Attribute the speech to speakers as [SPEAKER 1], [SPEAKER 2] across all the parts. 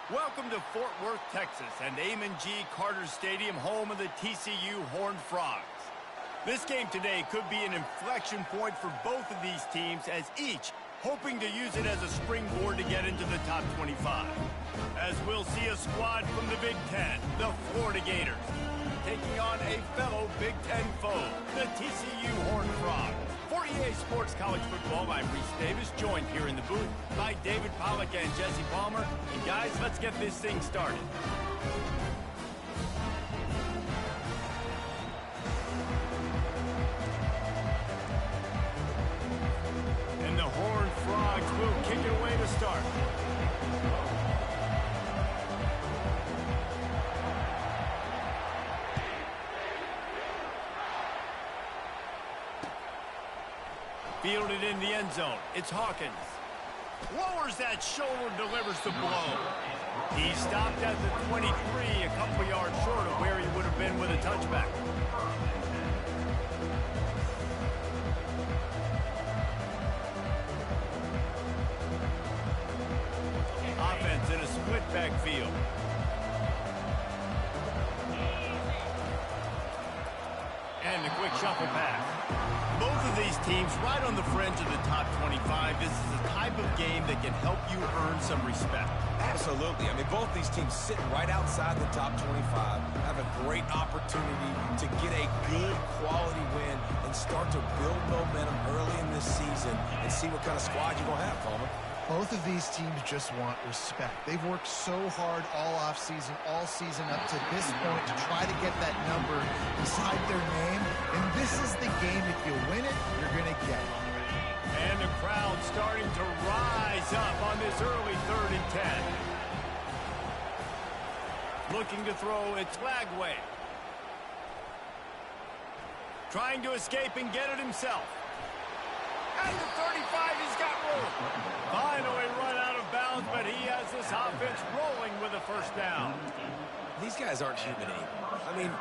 [SPEAKER 1] Welcome to Fort Worth, Texas, and Amon G. Carter Stadium, home of the TCU Horned Frogs. This game today could be an inflection point for both of these teams, as each hoping to use it as a springboard to get into the top 25. As we'll see a squad from the Big Ten, the Florida Gators, taking on a fellow Big Ten foe, the TCU Horned Frogs. For EA Sports College Football, I'm Reese Davis, joined here in the booth by David Pollack and Jesse Palmer. And guys, let's get this thing started. And the Horned Frogs will kick it away to start. Fielded in the end zone. It's Hawkins. Lowers that shoulder, delivers the blow. He stopped at the 23, a couple yards short of where he would have been with a touchback. Offense in a split backfield. And a quick shuffle pass. Both of these teams right on the fringe of the top 25. This is a type of game that can help you earn some respect.
[SPEAKER 2] Absolutely. I mean, both these teams sitting right outside the top 25 have a great opportunity to get a good quality win and start to build momentum early in this season and see what kind of squad you're going to have, Palmer.
[SPEAKER 3] Both of these teams just want respect. They've worked so hard all offseason, all season up to this point to try to get that number beside their name. And this is the game. If you win it, you're going to get it.
[SPEAKER 1] And the crowd starting to rise up on this early 3rd and 10. Looking to throw, it's Lagway. Trying to escape and get it himself. At the 35, he's got room. Finally run out of bounds, but he has this offense rolling with a first down.
[SPEAKER 2] These guys aren't human anymore. I mean,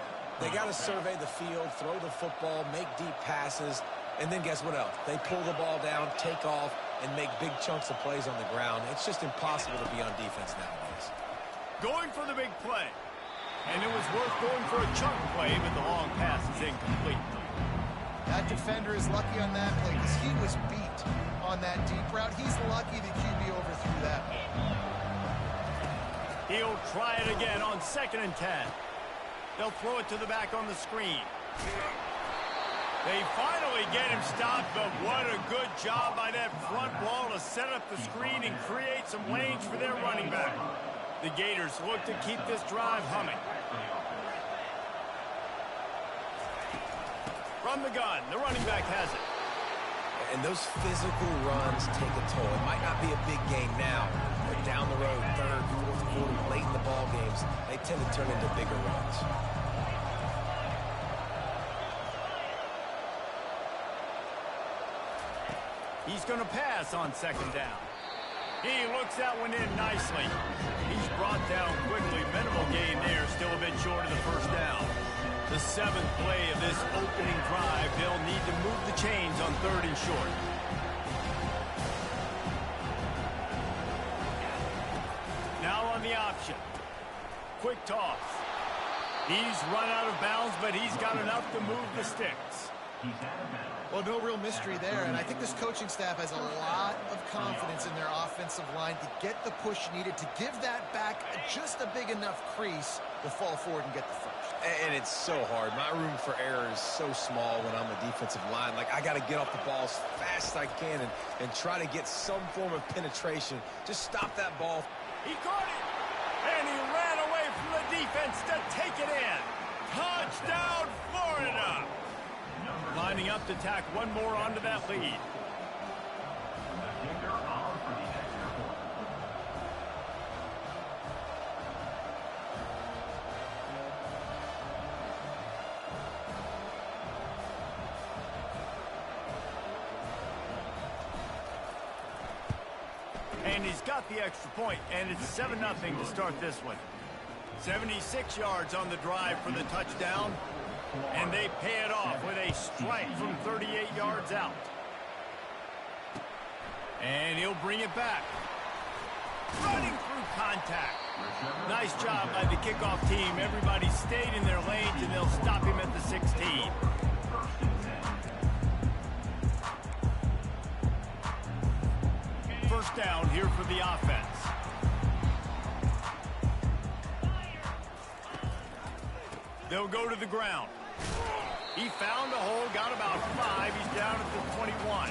[SPEAKER 2] they got to survey the field, throw the football, make deep passes, and then guess what else? They pull the ball down, take off, and make big chunks of plays on the ground. It's just impossible to be on defense nowadays.
[SPEAKER 1] Going for the big play. And it was worth going for a chunk play, but the long pass is incomplete.
[SPEAKER 3] That defender is lucky on that play because he was beat on that deep route. He's lucky the QB overthrew that.
[SPEAKER 1] He'll try it again on 2nd and 10. They'll throw it to the back on the screen. They finally get him stopped, but what a good job by that front wall to set up the screen and create some lanes for their running back. The Gators look to keep this drive humming. From the gun, the running back has it.
[SPEAKER 2] And those physical runs take a toll. It might not be a big game now, but down the road, 3rd, 4th quarter, late in the ball games, they tend to turn into bigger runs.
[SPEAKER 1] He's going to pass on 2nd down. He looks that one in nicely. He's brought down quickly. Minimal gain there, still a bit short of the first down. The 7th play of this opening drive, they'll need to move the chains on 3rd and short. Now on the option. Quick toss. He's run out of bounds, but he's got enough to move the sticks.
[SPEAKER 3] Well, no real mystery there, and I think this coaching staff has a lot of confidence in their offensive line to get the push needed to give that back just a big enough crease to fall forward and get the first.
[SPEAKER 2] And it's so hard. My room for error is so small when I'm a defensive line. Like, I got to get off the ball as fast as I can and try to get some form of penetration. Just stop that ball.
[SPEAKER 1] He caught it, and he ran away from the defense to take it in. Touchdown, Florida! Lining up to tack one more onto that lead. And he's got the extra point, and it's 7-0 to start this one. 76 yards on the drive for the touchdown. And they pay it off with a strike from 38 yards out. And he'll bring it back. Running through contact. Nice job by the kickoff team. Everybody stayed in their lanes, and they'll stop him at the 16. First down here for the offense. They'll go to the ground. He found a hole, got about 5. He's down at the 21.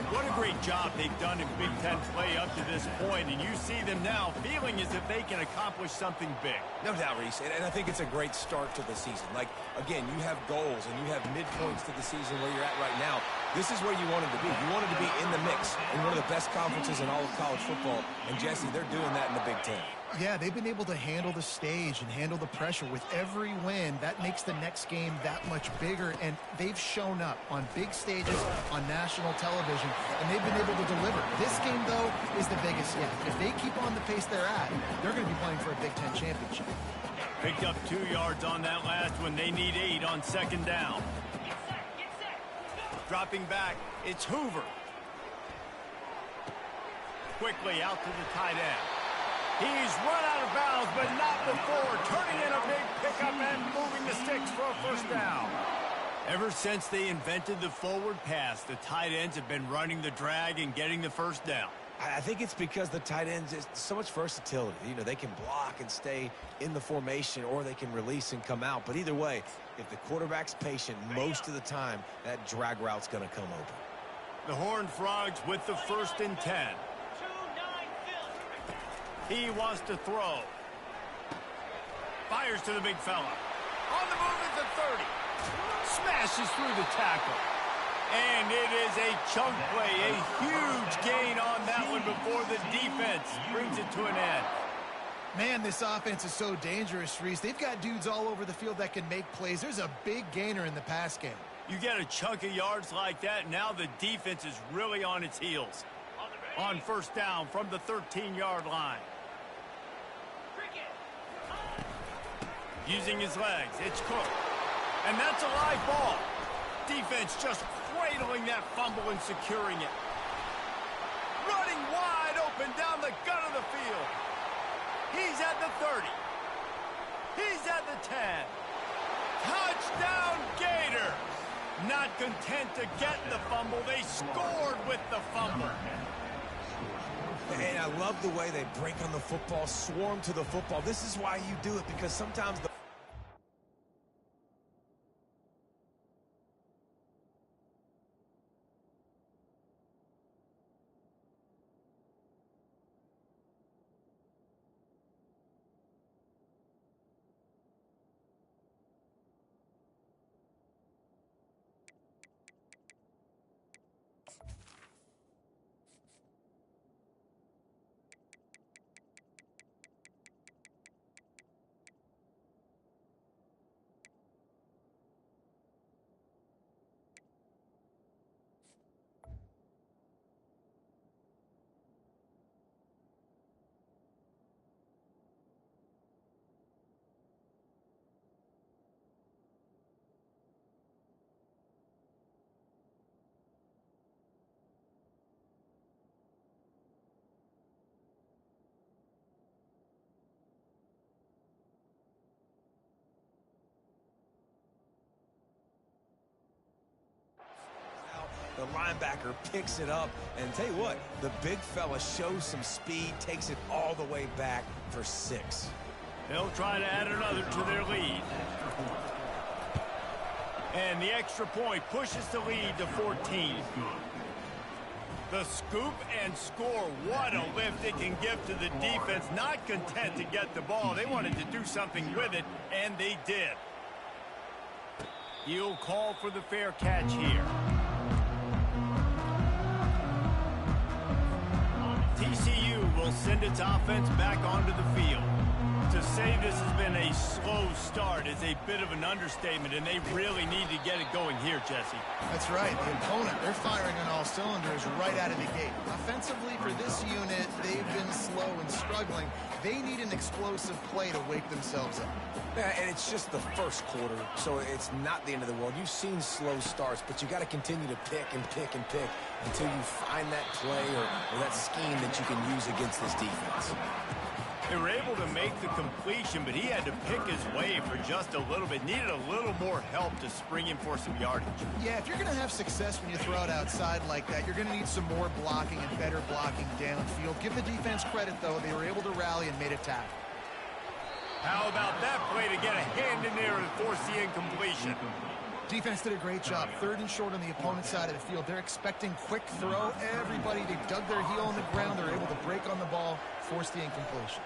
[SPEAKER 1] What a great job they've done in Big Ten play up to this point, and you see them now feeling as if they can accomplish something big.
[SPEAKER 2] No doubt, Reese, and I think it's a great start to the season. Like, again, you have goals and you have midpoints to the season where you're at right now. This is where you wanted to be. You wanted to be in the mix in one of the best conferences in all of college football, and Jesse, they're doing that in the Big Ten.
[SPEAKER 3] Yeah, they've been able to handle the stage and handle the pressure. With every win, that makes the next game that much bigger, and they've shown up on big stages on national television, and they've been able to deliver. This game, though, is the biggest yet. If they keep on the pace they're at, they're going to be playing for a Big Ten championship.
[SPEAKER 1] Picked up 2 yards on that last one. They need 8 on second down. Dropping back, it's Hoover. Quickly out to the tight end. He's run out of bounds, but not before. Turning in a big pickup and moving the sticks for a first down. Ever since they invented the forward pass, the tight ends have been running the drag and getting the first down.
[SPEAKER 2] I think it's because the tight ends is so much versatility. You know, they can block and stay in the formation, or they can release and come out. But either way, if the quarterback's patient, most of the time, that drag route's going to come open.
[SPEAKER 1] The Horned Frogs with the 1st and 10. He wants to throw. Fires to the big fella. On the move at the 30. Smashes through the tackle. And it is a chunk play, a huge gain on that one before the defense brings it to an end.
[SPEAKER 3] Man, this offense is so dangerous, Reese. They've got dudes all over the field that can make plays. There's a big gainer in the pass game.
[SPEAKER 1] You get a chunk of yards like that, now the defense is really on its heels. On first down from the 13-yard line. Using his legs, it's Cook. And that's a live ball. Defense just cradling that fumble and securing it. Running wide open down the gut of the field. He's at the 30. He's at the 10. Touchdown Gator. Not content to get the fumble, they scored with the fumble.
[SPEAKER 2] And I love the way they break on the football, swarm to the football. This is why you do it, because sometimes the the linebacker picks it up, and tell you what, the big fella shows some speed, takes it all the way back for 6.
[SPEAKER 1] They'll try to add another to their lead. And the extra point pushes the lead to 14. The scoop and score. What a lift it can give to the defense. Not content to get the ball. They wanted to do something with it, and they did. He'll call for the fair catch here. TCU will send its offense back onto the field. To say this has been a slow start is a bit of an understatement, and they really need to get it going here, Jesse.
[SPEAKER 3] That's right. The opponent, they're firing on all cylinders right out of the gate. Offensively, for this unit, they've been slow and struggling. They need an explosive play to wake themselves up.
[SPEAKER 2] Yeah, and it's just the first quarter, so it's not the end of the world. You've seen slow starts, but you got to continue to pick and pick and pick until you find that play or that scheme that you can use against this defense.
[SPEAKER 1] They were able to make the completion, but he had to pick his way for just a little bit. Needed a little more help to spring him for some yardage.
[SPEAKER 3] Yeah, if you're going to have success when you throw it outside like that, you're going to need some more blocking and better blocking downfield. Give the defense credit, though. They were able to rally and made a tackle.
[SPEAKER 1] How about that play to get a hand in there and force the incompletion?
[SPEAKER 3] Defense did a great job. 3rd and short on the opponent's side of the field. They're expecting quick throw. Everybody, they dug their heel on the ground. They're able to break on the ball, force the incompletion.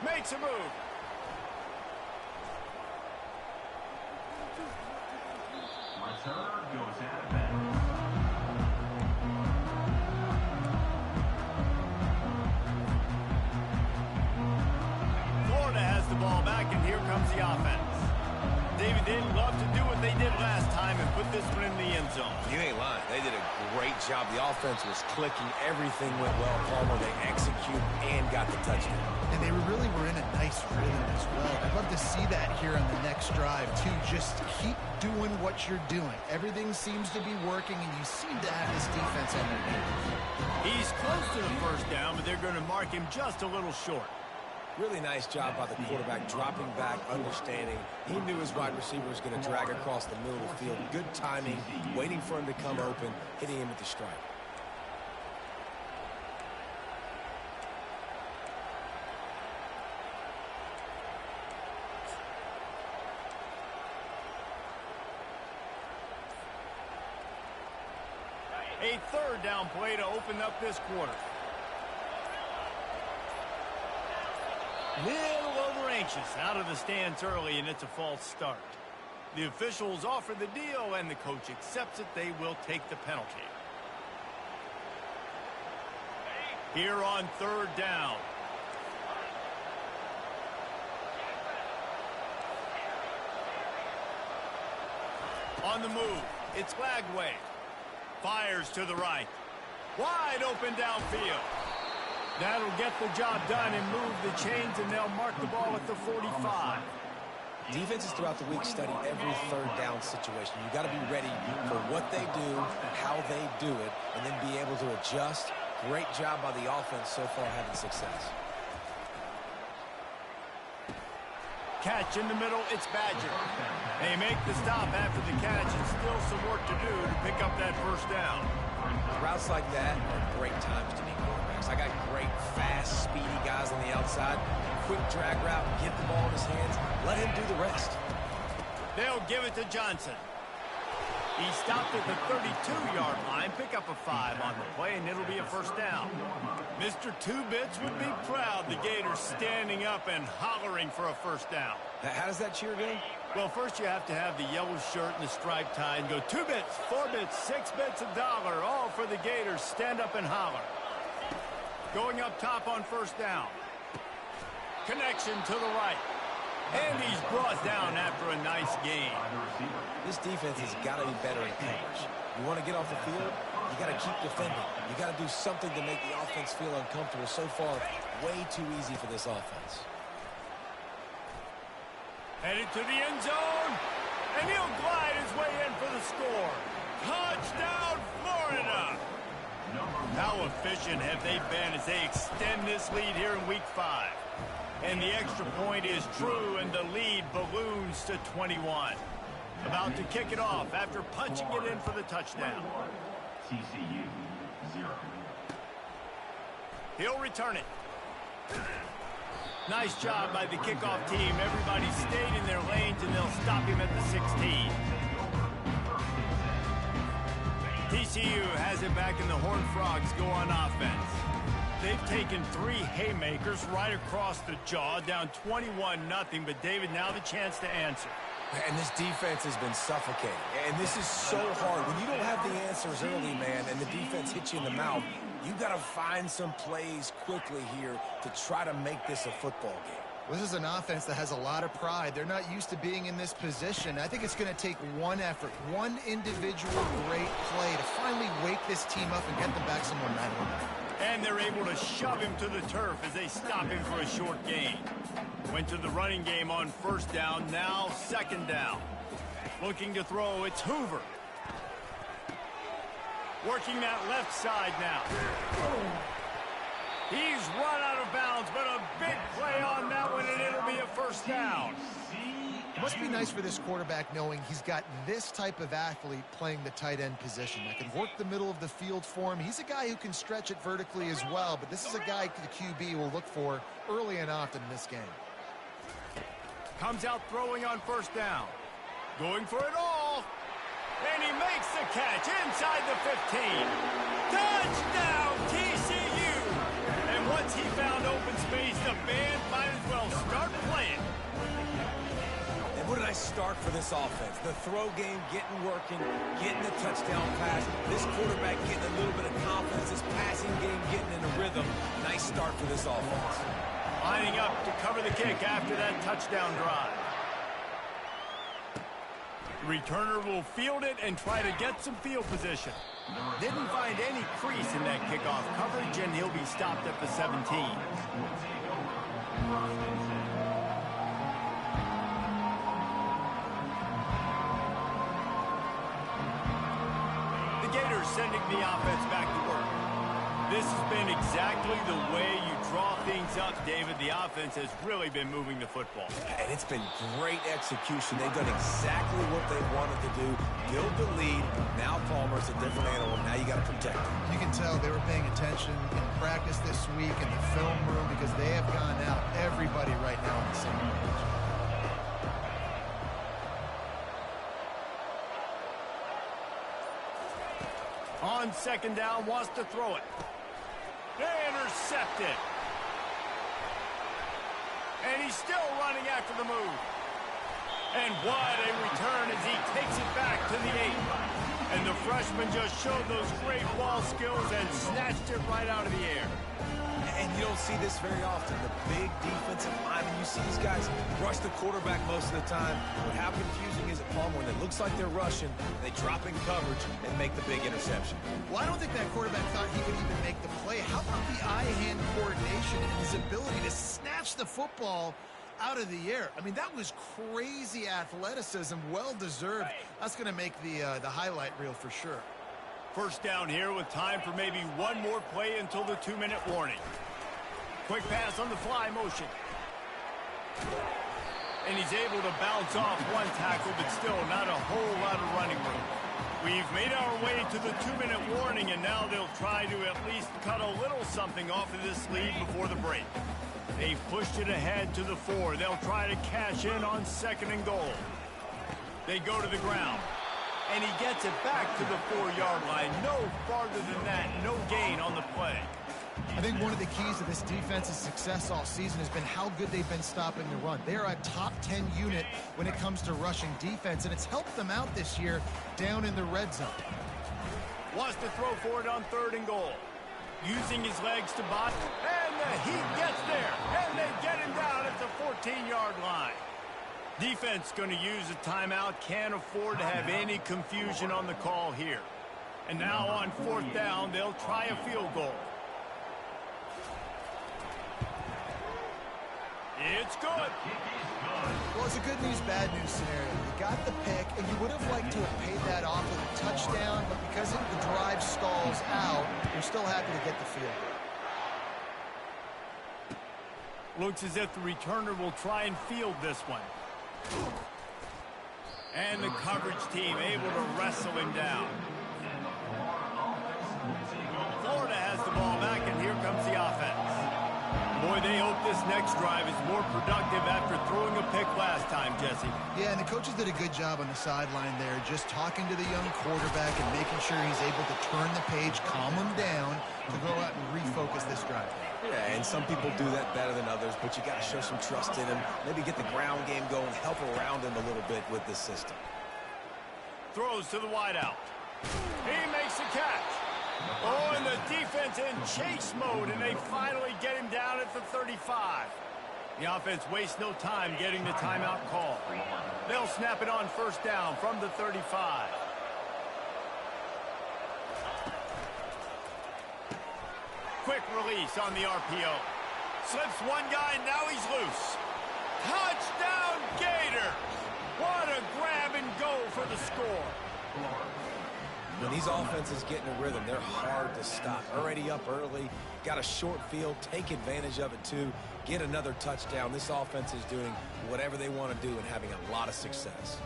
[SPEAKER 1] Makes a move.
[SPEAKER 4] Return goes out of bounds.
[SPEAKER 1] Florida has the ball back, and here comes the offense. David, they'd love to do what they did last time and put this one in the end zone.
[SPEAKER 2] You ain't lying. They did a great job. The offense was clicking. Everything went well. Palmer, they executed and got the touchdown.
[SPEAKER 3] And they really were in a nice rhythm as well. I'd love to see that here on the next drive, too. Just keep doing what you're doing. Everything seems to be working, and you seem to have this defense on their heels.
[SPEAKER 1] He's close to the first down, but they're going to mark him just a little short.
[SPEAKER 2] Really nice job by the quarterback, dropping back, understanding. He knew his wide receiver was going to drag across the middle of the field. Good timing, waiting for him to come open, hitting him with the strike.
[SPEAKER 1] A 3rd down play to open up this quarter. Little over anxious, out of the stands early, and it's a false start. The officials offer the deal, and the coach accepts it. They will take the penalty. Here on 3rd down. On the move, it's Lagway. Fires to the right. Wide open downfield. That'll get the job done and move the chains, and they'll mark the ball at the 45.
[SPEAKER 2] Defenses throughout the week study every 3rd down situation. You got to be ready for what they do, how they do it, and then be able to adjust. Great job by the offense so far having success.
[SPEAKER 1] Catch in the middle, it's Badger. They make the stop after the catch, and still some work to do to pick up that first down.
[SPEAKER 2] Routes like that are great times to be quarterbacks. I got great, fast, speedy guys on the outside. Quick drag route, get the ball in his hands, let him do the rest.
[SPEAKER 1] They'll give it to Johnson. He stopped at the 32-yard line. Pick up a 5 on the play, and it'll be a first down. Mr. Two-Bits would be proud. The Gators standing up and hollering for a first down.
[SPEAKER 2] How does that cheer go?
[SPEAKER 1] Well, first you have to have the yellow shirt and the striped tie and go 2 bits, 4 bits, 6 bits, $1, all for the Gators. Stand up and holler. Going up top on first down. Connection to the right. And he's brought down after a nice gain.
[SPEAKER 2] This defense has got to be better in coverage. You want to get off the field, you got to keep defending. You got to do something to make the offense feel uncomfortable. So far, way too easy for this offense.
[SPEAKER 1] Headed to the end zone, and he'll glide his way in for the score. Touchdown, Florida! How efficient have they been as they extend this lead here in Week 5? And the extra point is true, and the lead balloons to 21. About to kick it off after punching it in for the touchdown.
[SPEAKER 4] TCU 0.
[SPEAKER 1] He'll return it. Nice job by the kickoff team. Everybody stayed in their lanes, and they'll stop him at the 16. TCU has it back, and the Horned Frogs go on offense. They've taken 3 haymakers right across the jaw, down 21-0. But, David, now the chance to answer.
[SPEAKER 2] And this defense has been suffocating. And this is so hard. When you don't have the answers early, man, and the defense hits you in the mouth, you got to find some plays quickly here to try to make this a football game.
[SPEAKER 3] This is an offense that has a lot of pride. They're not used to being in this position. I think it's going to take one effort, one individual great play to finally wake this team up and get them back some momentum.
[SPEAKER 1] And they're able to shove him to the turf as they stop him for a short gain. Went to the running game on first down, now second down. Looking to throw, it's Hoover. Working that left side now. He's right first down.
[SPEAKER 3] It must be nice for this quarterback knowing he's got this type of athlete playing the tight end position that can work the middle of the field for him. He's a guy who can stretch it vertically as well, but this is a guy the QB will look for early and often in this game.
[SPEAKER 1] Comes out throwing on first down. Going for it all. And he makes the catch inside the 15. Touchdown, TCU! And once he found open space, the band might as well start playing.
[SPEAKER 2] And what a nice start for this offense. The throw game getting working, getting the touchdown pass. This quarterback getting a little bit of confidence. This passing game getting in a rhythm. Nice start for this offense.
[SPEAKER 1] Lining up to cover the kick after that touchdown drive. The returner will field it and try to get some field position. Didn't find any crease in that kickoff coverage, and he'll be stopped at the 17. The Gators sending the offense back to work. This has been exactly the way you draw things up, David. The offense has really been moving the football.
[SPEAKER 2] And it's been great execution. They've done exactly what they wanted to do. Build the lead. Now Palmer's a different animal. Now you got to protect him.
[SPEAKER 3] You can tell they were paying attention in practice this week in the film room because they have gone out everybody right now on the same page.
[SPEAKER 1] On second down, wants to throw it. Intercepted. And he's still running after the move. And what a return as he takes it back to the 8. And the freshman just showed those great ball skills and snatched it right out of the air.
[SPEAKER 2] And you don't see this very often. The big defensive linemen, you see these guys rush the quarterback most of the time. But how confusing is it, Palmer, when it looks like they're rushing, they drop in coverage and make the big interception?
[SPEAKER 3] Well, I don't think that quarterback thought he would even make the play. How about the eye-hand coordination and his ability to snatch the football out of the air? I mean, that was crazy athleticism, well-deserved. That's going to make the highlight reel for sure.
[SPEAKER 1] First down here with time for maybe one more play until the 2-minute warning. Quick pass on the fly motion. And he's able to bounce off one tackle, but still not a whole lot of running room. We've made our way to the 2-minute warning, and now they'll try to at least cut a little something off of this lead before the break. They've pushed it ahead to the 4. They'll try to cash in on second and goal. They go to the ground. And he gets it back to the 4-yard line. No farther than that. No gain on the play.
[SPEAKER 3] I think one of the keys to this defense's success all season has been how good they've been stopping the run. They're a top 10 unit when it comes to rushing defense, and it's helped them out this year down in the red zone.
[SPEAKER 1] Wants to throw for it on third and goal. Using his legs to bot. And the heat gets there. And they get him down at the 14-yard line. Defense going to use a timeout. Can't afford to have any confusion on the call here. And now on fourth down, they'll try a field goal. It's good.
[SPEAKER 3] Well, it's a good news, bad news scenario. You got the pick, and you would have liked to have paid that off with a touchdown, but because the drive stalls out, you're still happy to get the field goal.
[SPEAKER 1] Looks as if the returner will try and field this one. And the coverage team able to wrestle him down. Florida has the ball back, and here comes the offense. Boy, they hope this next drive is more productive after throwing a pick last time, Jesse.
[SPEAKER 3] Yeah, and the coaches did a good job on the sideline there, just talking to the young quarterback and making sure he's able to turn the page, calm him down, to go out and refocus this drive.
[SPEAKER 2] Yeah, and some people do that better than others, but you got to show some trust in him. Maybe get the ground game going, help around him a little bit with this system. Throws
[SPEAKER 1] to the wideout. He makes the catch. Oh, and the defense in chase mode, and they finally get him down at the 35. The offense wastes no time getting the timeout call. They'll snap it on first down from the 35. Quick release on the RPO. Slips one guy, now he's loose. Touchdown, Gators! What a grab and go for the score.
[SPEAKER 2] When these offenses get in a rhythm, they're hard to stop. Already up early, got a short field, take advantage of it too, get another touchdown. This offense is doing whatever they want to do and having a lot of success.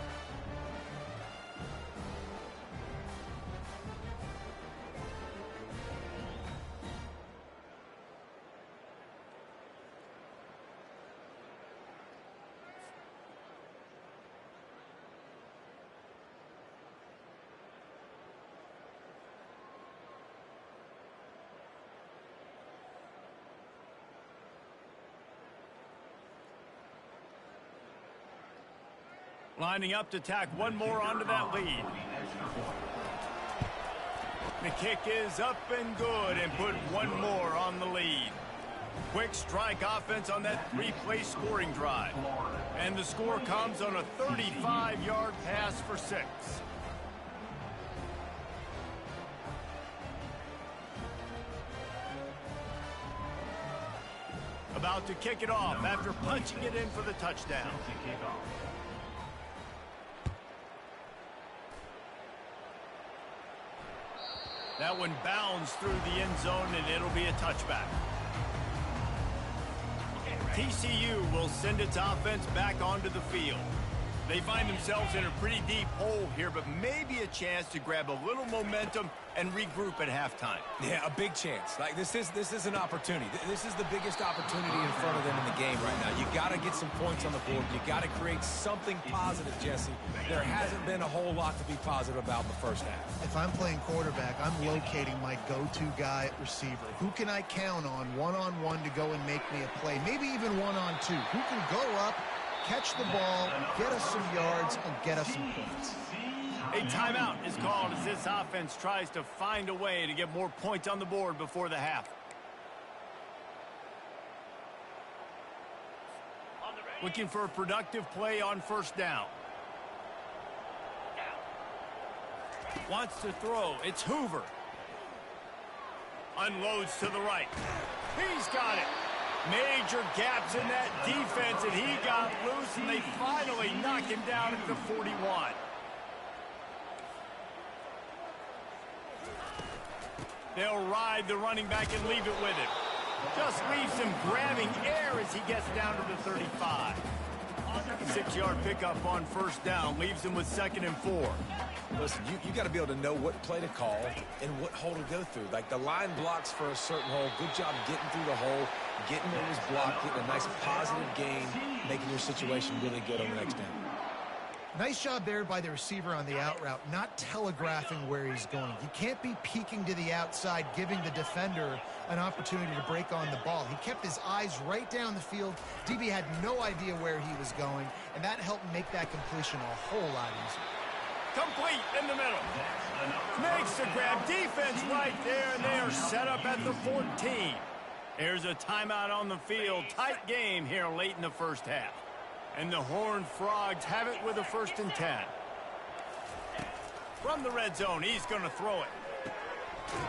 [SPEAKER 1] Lining up to tack one more onto that lead. The kick is up and good and put one more on the lead. Quick strike offense on that three-play scoring drive. And the score comes on a 35-yard pass for 6. About to kick it off after punching it in for the touchdown. That one bounds through the end zone, and it'll be a touchback. TCU will send its offense back onto the field. They find themselves in a pretty deep hole here, but maybe a chance to grab a little momentum and regroup at halftime.
[SPEAKER 2] Yeah, a big chance. Like this is an opportunity. This is the biggest opportunity in front of them in the game right now. You got to get some points on the board. You got to create something positive, Jesse. There hasn't been a whole lot to be positive about in the first half.
[SPEAKER 3] If I'm playing quarterback, I'm locating my go-to guy at receiver. Who can I count on one-on-one to go and make me a play? Maybe even one-on-two. Who can go up, catch the ball, get us some yards, and get us some points.
[SPEAKER 1] A timeout is called as this offense tries to find a way to get more points on the board before the half. Looking for a productive play on first down. Wants to throw. It's Hoover. Unloads to the right. He's got it. Major gaps in that defense, and he got loose, and they finally knock him down at the 41. They'll ride the running back and leave it with him. Just leaves him grabbing air as he gets down to the 35. 6-yard pickup on first down leaves him with 2nd and 4.
[SPEAKER 2] Listen, you got to be able to know what play to call and what hole to go through. Like the line blocks for a certain hole. Good job getting through the hole, getting what was blocked, getting a nice positive gain, making your situation really good on the next down.
[SPEAKER 3] Nice job there by the receiver on the out route, not telegraphing where he's going. You can't be peeking to the outside, giving the defender an opportunity to break on the ball. He kept his eyes right down the field. DB had no idea where he was going, and that helped make that completion a whole lot easier.
[SPEAKER 1] Complete in the middle. Makes the grab. Defense right there, and they are set up at the 14. Here's a timeout on the field. Tight game here late in the first half. And the Horned Frogs have it with a 1st and 10. From the red zone, he's going to throw it.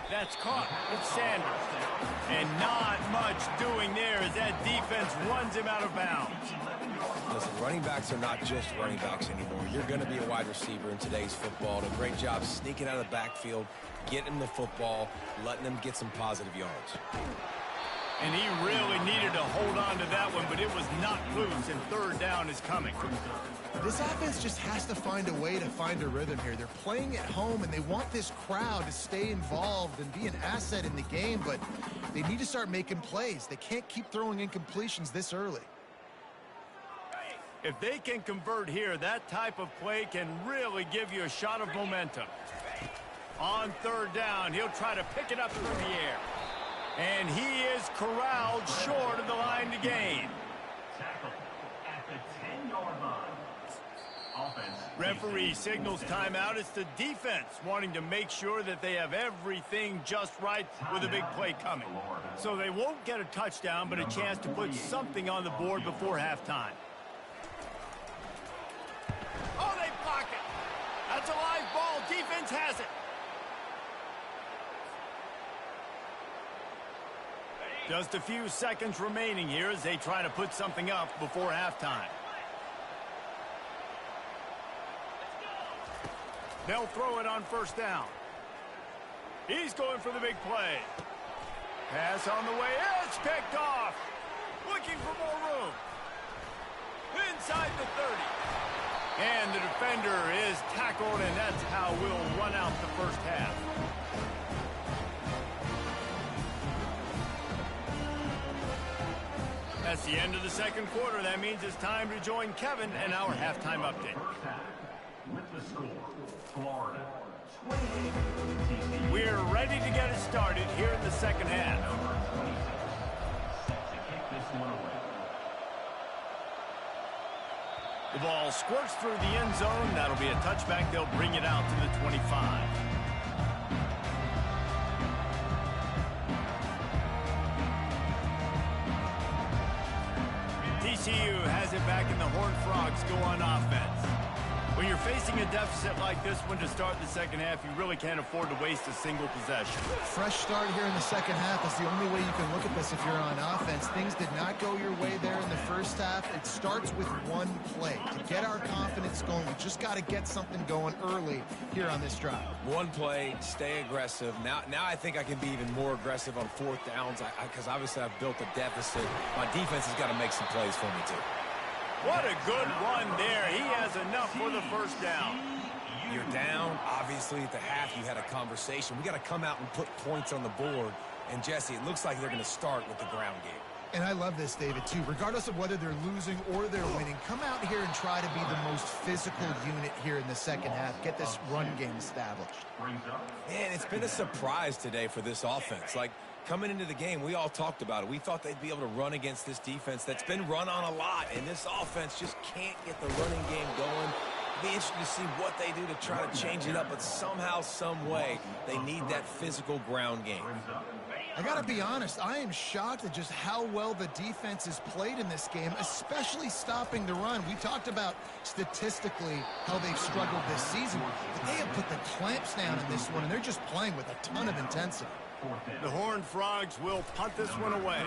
[SPEAKER 1] That's caught. It's Sanders. And not much doing there as that defense runs him out of bounds.
[SPEAKER 2] Listen, running backs are not just running backs anymore. You're going to be a wide receiver in today's football. And a great job sneaking out of the backfield, getting the football, letting them get some positive yards.
[SPEAKER 1] And he really needed to hold on to that one, but it was not loose, and 3rd down is coming.
[SPEAKER 3] This offense just has to find a way to find a rhythm here. They're playing at home, and they want this crowd to stay involved and be an asset in the game, but they need to start making plays. They can't keep throwing incompletions this early.
[SPEAKER 1] If they can convert here, that type of play can really give you a shot of momentum. On 3rd down, he'll try to pick it up through the air. And he is corralled short of the line to gain.
[SPEAKER 4] Tackle at the 10-yard line. Offense.
[SPEAKER 1] Referee signals timeout. It's the defense wanting to make sure that they have everything just right with a big play coming. So they won't get a touchdown, but a chance to put something on the board before halftime. Oh, they block it. That's a live ball. Defense has it. Just a few seconds remaining here as they try to put something up before halftime. They'll throw it on first down. He's going for the big play. Pass on the way. It's picked off. Looking for more room. Inside the 30. And the defender is tackled, and that's how we'll run out the first half. That's the end of the second quarter. That means it's time to join Kevin and our halftime update.
[SPEAKER 4] First half, with the score, Florida 28, TCU.
[SPEAKER 1] We're ready to get it started here in the second half.
[SPEAKER 4] Number 26, set to kick this one away.
[SPEAKER 1] The ball squirts through the end zone. That'll be a touchback. They'll bring it out to the 25. TCU has it back, and the Horned Frogs go on offense. When you're facing a deficit like this one to start the second half, you really can't afford to waste a single possession.
[SPEAKER 3] Fresh start here in the second half is the only way you can look at this if you're on offense. Things did not go your way there in the first half. It starts with one play. To get our confidence going, we just got to get something going early here on this drive.
[SPEAKER 2] One play, stay aggressive. Now I think I can be even more aggressive on fourth downs because obviously I've built a deficit. My defense has got to make some plays for me too.
[SPEAKER 1] What a good run there. He has enough for the first down.
[SPEAKER 2] You're down. Obviously, at the half, you had a conversation. We got to come out and put points on the board. And, Jesse, it looks like they're going to start with the ground game.
[SPEAKER 3] And I love this, David, too. Regardless of whether they're losing or they're winning, come out here and try to be the most physical unit here in the second half. Get this run game established.
[SPEAKER 2] Man, it's been a surprise today for this offense. Like, coming into the game, we all talked about it. We thought they'd be able to run against this defense that's been run on a lot, and this offense just can't get the running game going. It'll be interesting to see what they do to try to change it up, but somehow, some way, they need that physical ground game.
[SPEAKER 3] I got to be honest, I am shocked at just how well the defense has played in this game, especially stopping the run. We talked about statistically how they've struggled this season, but they have put the clamps down in this one, and they're just playing with a ton of intensity.
[SPEAKER 1] The Horned Frogs will punt this one away.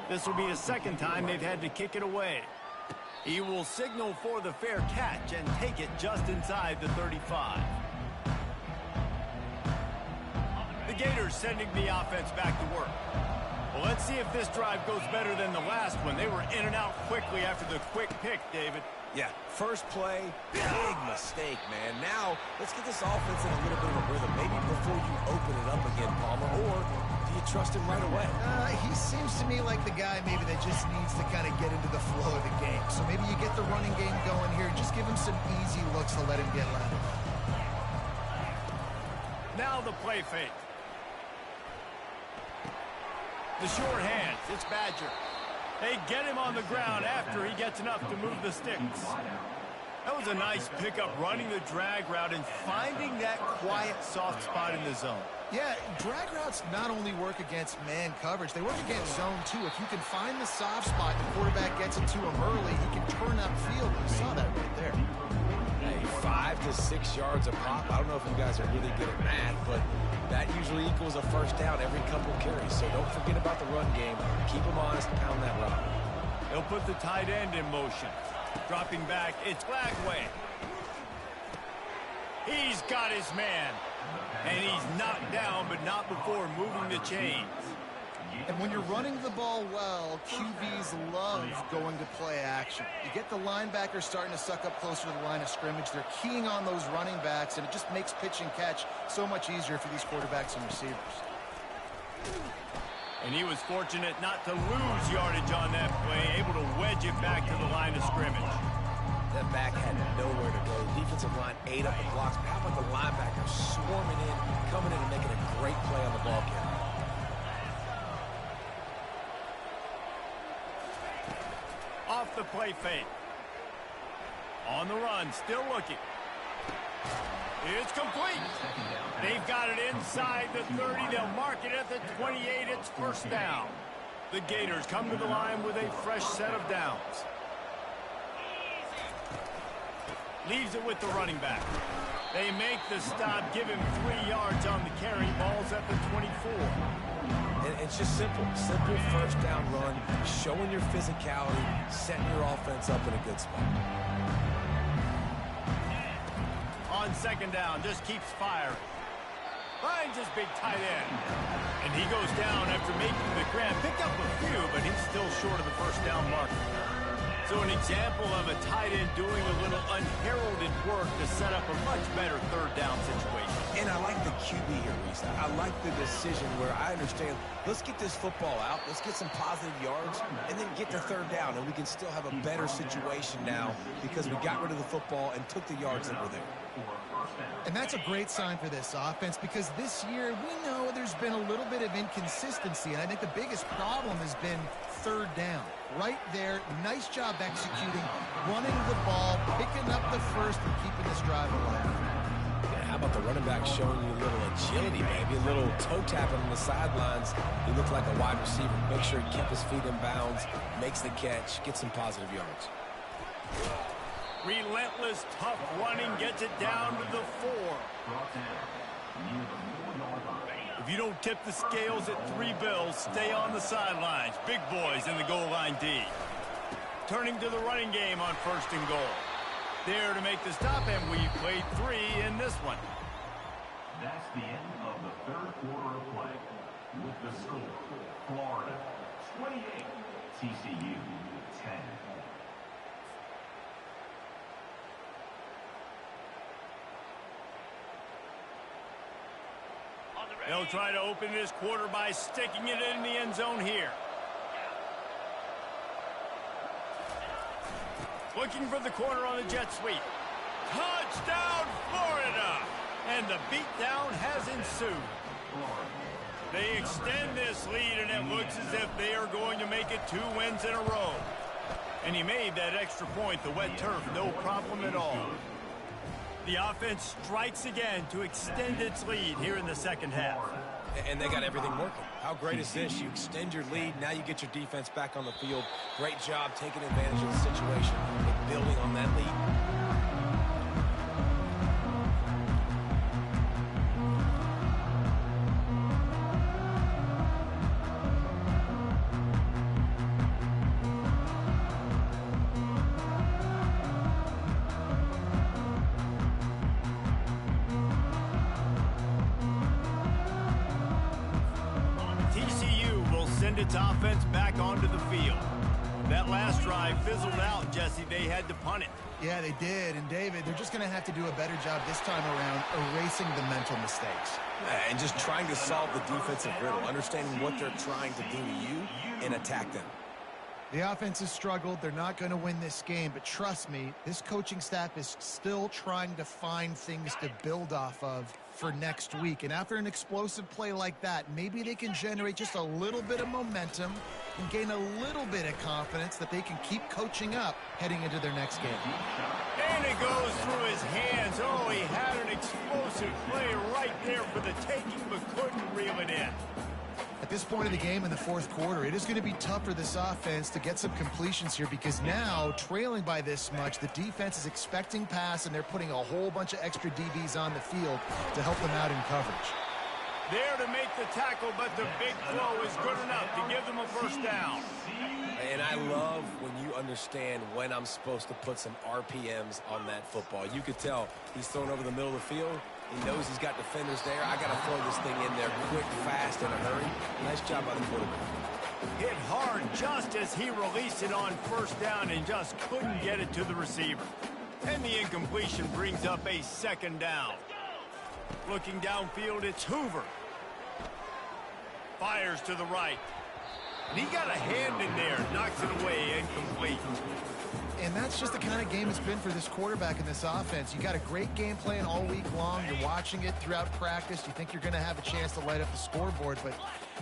[SPEAKER 1] This will be the second time they've had to kick it away. He will signal for the fair catch and take it just inside the 35. The Gators sending the offense back to work. Well, let's see if this drive goes better than the last one. They were in and out quickly after the quick pick, David.
[SPEAKER 2] Yeah, first play, big mistake, man. Now, let's get this offense in a little bit of a rhythm. Maybe before you open it up again, Palmer, or do you trust him right away?
[SPEAKER 3] He seems to me like the guy maybe that just needs to kind of get into the flow of the game. So maybe you get the running game going here. Just give him some easy looks to let him get landed.
[SPEAKER 1] Now the play fake. The short hands. It's Badger. They get him on the ground after he gets enough to move the sticks. That was a nice pickup, running the drag route and finding that quiet, soft spot in the zone.
[SPEAKER 3] Yeah, drag routes not only work against man coverage, they work against zone too. If you can find the soft spot and the quarterback gets it to him early, he can turn upfield. You saw that right there.
[SPEAKER 2] Hey, 5 to 6 yards a pop. I don't know if you guys are really good at math, but that usually equals a first down every couple carries. So don't forget about the run game. Keep them honest, pound that rock.
[SPEAKER 1] They'll put the tight end in motion. Dropping back, it's Glagway. He's got his man. And he's knocked down, but not before moving the chains.
[SPEAKER 3] And when you're running the ball well, QBs love going to play action. You get the linebackers starting to suck up closer to the line of scrimmage. They're keying on those running backs, and it just makes pitch and catch so much easier for these quarterbacks and receivers.
[SPEAKER 1] And he was fortunate not to lose yardage on that play, able to wedge it back to the line of scrimmage.
[SPEAKER 2] That back had nowhere to go. Defensive line ate up the blocks. How about the linebackers swarming in, coming in and making a great play on the ball carrier?
[SPEAKER 1] Off the play fake. On the run, still looking. It's complete. They've got it inside the 30. They'll mark it at the 28. It's first down. The Gators come to the line with a fresh set of downs. Leaves it with the running back. They make the stop, give him 3 yards on the carry. Ball's at the 24.
[SPEAKER 2] And it's just simple. Simple first down run, showing your physicality, setting your offense up in a good spot.
[SPEAKER 1] On second down, just keeps firing. Finds his big tight end. And he goes down after making the grab. Picked up a few, but he's still short of the first down marker. So an example of a tight end doing a little unheralded work to set up a much better third down situation.
[SPEAKER 2] And I like the QB here, Reese. I like the decision where I understand, let's get this football out, let's get some positive yards, and then get to third down, and we can still have a better situation now because we got rid of the football and took the yards that were there.
[SPEAKER 3] And that's a great sign for this offense because this year we know there's been a little bit of inconsistency, and I think the biggest problem has been third down. Right there, nice job executing, running the ball, picking up the first, and keeping this drive alive.
[SPEAKER 2] Yeah, how about the running back showing you a little agility, maybe a little toe tapping on the sidelines. He looked like a wide receiver. Make sure he kept his feet in bounds, makes the catch, gets some positive yards.
[SPEAKER 1] Relentless, tough running gets it down to the 4. If you don't tip the scales at 3 bills, stay on the sidelines. Big boys in the goal line D. Turning to the running game on 1st and goal. There to make the stop, and we played 3 in this one.
[SPEAKER 4] That's the end of the third quarter of play. With the score, Florida 28, TCU 10.
[SPEAKER 1] They'll try to open this quarter by sticking it in the end zone here. Looking for the corner on the jet sweep. Touchdown, Florida! And the beatdown has ensued. They extend this lead, and it looks as if they are going to make it 2 wins in a row. And he made that extra point, the wet turf, no problem at all. The offense strikes again to extend its lead here in the second half.
[SPEAKER 2] And they got everything working. How great is this? You extend your lead, now you get your defense back on the field. Great job taking advantage of the situation and building on that lead.
[SPEAKER 1] Its offense back onto the field. That last drive fizzled out, Jesse. They had to punt it.
[SPEAKER 3] Yeah, they did. And, David, they're just going to have to do a better job this time around erasing the mental mistakes.
[SPEAKER 2] And just trying to solve the defensive riddle, understanding what they're trying to do to you and attack them.
[SPEAKER 3] The offense has struggled. They're not going to win this game, but trust me, this coaching staff is still trying to find things to build off of for next week. And after an explosive play like that, maybe they can generate just a little bit of momentum and gain a little bit of confidence that they can keep coaching up heading into their next game.
[SPEAKER 1] And it goes through his hands. Oh, he had an explosive play right there for the taking, but couldn't reel it in.
[SPEAKER 3] At this point of the game in the 4th quarter, it is going to be tough for this offense to get some completions here because now, trailing by this much, the defense is expecting pass, and they're putting a whole bunch of extra DBs on the field to help them out in coverage.
[SPEAKER 1] There to make the tackle, but the big throw is good enough to give them a first down.
[SPEAKER 2] And I love when you understand when I'm supposed to put some RPMs on that football. You could tell he's thrown over the middle of the field. He knows he's got defenders there. I got to throw this thing in there quick, fast, in a hurry. Nice job by the quarterback.
[SPEAKER 1] Hit hard just as he released it on first down and just couldn't get it to the receiver. And the incompletion brings up a second down. Looking downfield, it's Hoover. Fires to the right. And he got a hand in there, knocks it away, incomplete.
[SPEAKER 3] And that's just the kind of game it's been for this quarterback in this offense. You got a great game plan all week long. You're watching it throughout practice. You think you're going to have a chance to light up the scoreboard, but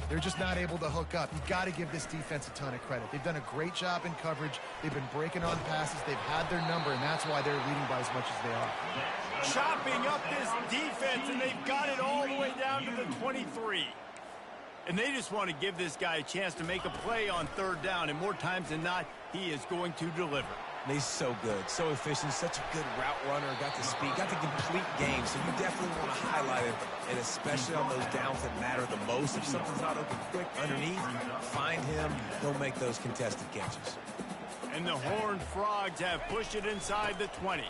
[SPEAKER 3] they're just not able to hook up. You've got to give this defense a ton of credit. They've done a great job in coverage. They've been breaking on passes. They've had their number, and that's why they're leading by as much as they are.
[SPEAKER 1] Chopping up this defense, and they've got it all the way down to the 23. And they just want to give this guy a chance to make a play on third down, and more times than not, he is going to deliver.
[SPEAKER 2] And he's so good, so efficient, such a good route runner, got the speed, got the complete game, so you definitely want to highlight it, and especially on those downs that matter the most. If something's not open quick underneath, find him, he'll make those contested catches.
[SPEAKER 1] And the Horned Frogs have pushed it inside the 20.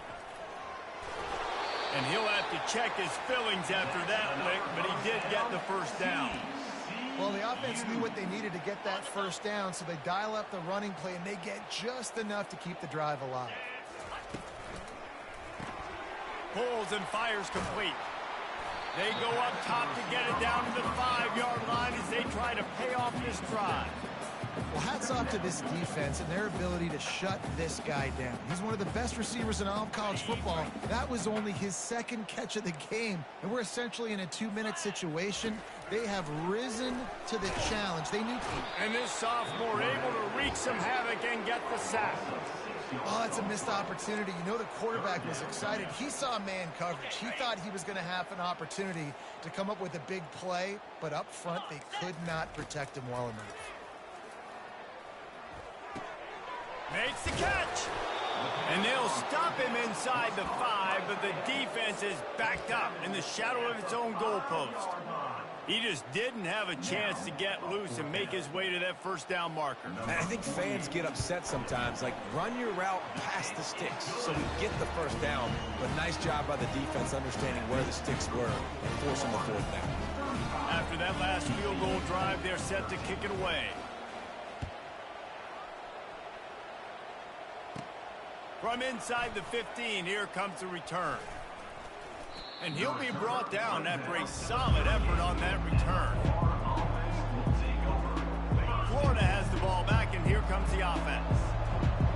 [SPEAKER 1] And he'll have to check his fillings after that lick, but he did get the first down.
[SPEAKER 3] Well, the offense knew what they needed to get that first down, so they dial up the running play, and they get just enough to keep the drive alive.
[SPEAKER 1] Pulls and fires complete. They go up top to get it down to the 5-yard line as they try to pay off this drive.
[SPEAKER 3] Well, hats off to this defense and their ability to shut this guy down. He's one of the best receivers in all of college football. That was only his second catch of the game, and we're essentially in a 2-minute situation. They have risen to the challenge. They knew.
[SPEAKER 1] And this sophomore able to wreak some havoc and get the sack.
[SPEAKER 3] Oh, that's a missed opportunity. You know the quarterback was excited. He saw man coverage. He thought he was going to have an opportunity to come up with a big play, but up front they could not protect him well enough.
[SPEAKER 1] Makes the catch. And they'll stop him inside the 5, but the defense is backed up in the shadow of its own goalpost. He just didn't have a chance to get loose and make his way to that first down marker.
[SPEAKER 2] And I think fans get upset sometimes. Like, run your route past the sticks so we get the first down. But nice job by the defense understanding where the sticks were and forcing the fourth down.
[SPEAKER 1] After that last field goal drive, they're set to kick it away. From inside the 15, here comes the return. And he'll be brought down after a solid effort on that return. Florida has the ball back, and here comes the offense.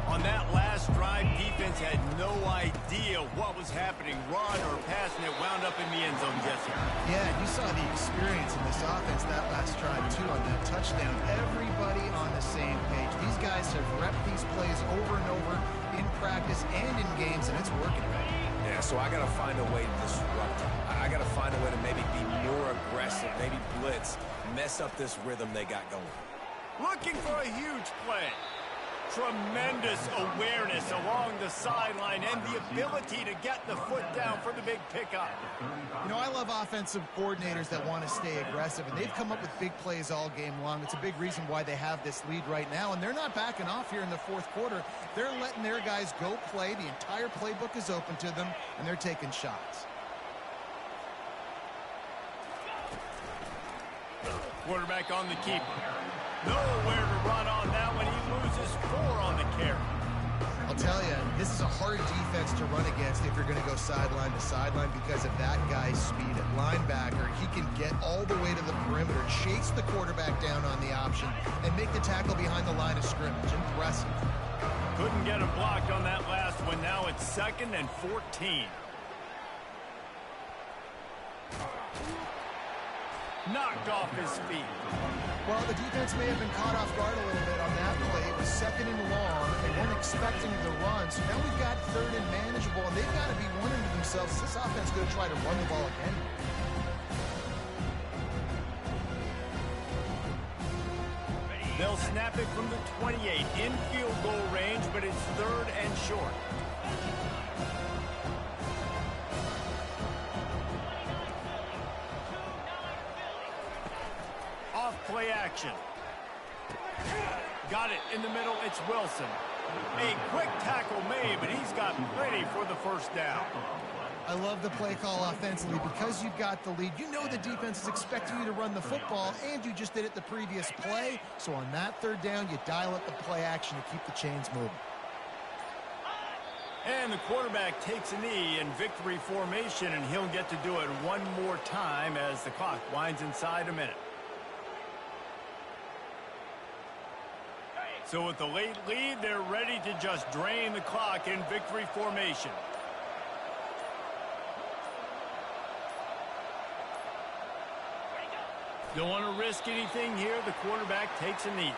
[SPEAKER 1] On that last drive, defense had no idea what was happening. Run or pass, and it wound up in the end zone, Jesse.
[SPEAKER 3] Yeah, you saw the experience in this offense that last drive, too, on that touchdown. Everybody on the same page. These guys have repped these plays over and over in practice and in games, and it's working right.
[SPEAKER 2] Yeah, so I got to find a way to disrupt them. I got to find a way to maybe be more aggressive, maybe blitz, mess up this rhythm they got going.
[SPEAKER 1] Looking for a huge play. Tremendous awareness along the sideline and the ability to get the foot down for the big pickup.
[SPEAKER 3] You know, I love offensive coordinators that want to stay aggressive, and they've come up with big plays all game long. It's a big reason why they have this lead right now, and they're not backing off here in the fourth quarter. They're letting their guys go play. The entire playbook is open to them, and they're taking shots.
[SPEAKER 1] Quarterback on the keeper. Nowhere to run on that one. He loses 4 on the carry.
[SPEAKER 3] I'll tell you, this is a hard defense to run against if you're going to go sideline to sideline because of that guy's speed at linebacker. He can get all the way to the perimeter, chase the quarterback down on the option, and make the tackle behind the line of scrimmage. Impressive.
[SPEAKER 1] Couldn't get him blocked on that last one. Now it's 2nd and 14. Knocked off his feet.
[SPEAKER 3] Well, the defense may have been caught off guard a little bit on that play. It was 2nd and long. They weren't expecting the run. So now we've got 3rd and manageable, and they've got to be wondering to themselves, is this offense going to try to run the ball again?
[SPEAKER 1] They'll snap it from the 28 in field goal range, but it's 3rd and short. Play action. Got it in the middle. It's Wilson. A quick tackle made, but he's got plenty for the first down.
[SPEAKER 3] I love the play call offensively because you've got the lead. You know the defense is expecting you to run the football, and you just did it the previous play. So on that 3rd down, you dial up the play action to keep the chains moving.
[SPEAKER 1] And the quarterback takes a knee in victory formation, and he'll get to do it one more time as the clock winds inside a minute. So with the late lead, they're ready to just drain the clock in victory formation. Don't want to risk anything here. The quarterback takes a knee.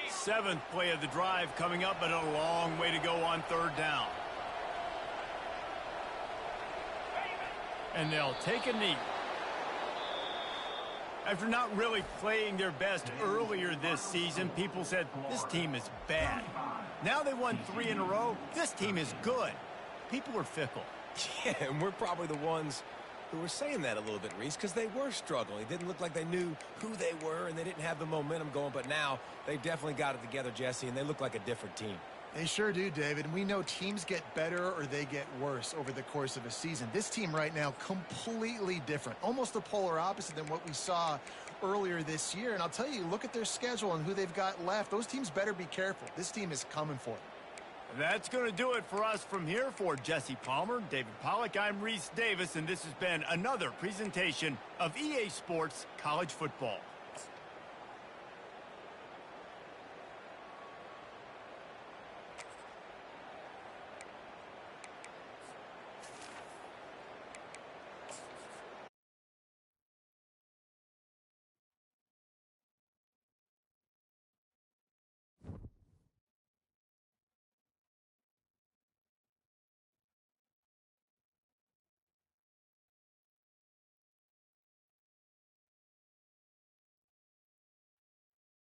[SPEAKER 1] Seventh play of the drive coming up, but a long way to go on 3rd down. And they'll take a knee. After not really playing their best earlier this season, people said, this team is bad. Now they won 3 in a row. This team is good. people are fickle.
[SPEAKER 2] Yeah, and we're probably the ones who were saying that a little bit, Reese, because they were struggling. It didn't look like they knew who they were, and they didn't have the momentum going. But now they've definitely got it together, Jesse, and they look like a different team.
[SPEAKER 3] They sure do, David. And we know teams get better or they get worse over the course of a season. This team right now, completely different. Almost the polar opposite than what we saw earlier this year. And I'll tell you, look at their schedule and who they've got left. Those teams better be careful. This team is coming for them.
[SPEAKER 1] That's going to do it for us from here. For Jesse Palmer, David Pollack, I'm Reese Davis, and this has been another presentation of EA Sports College Football.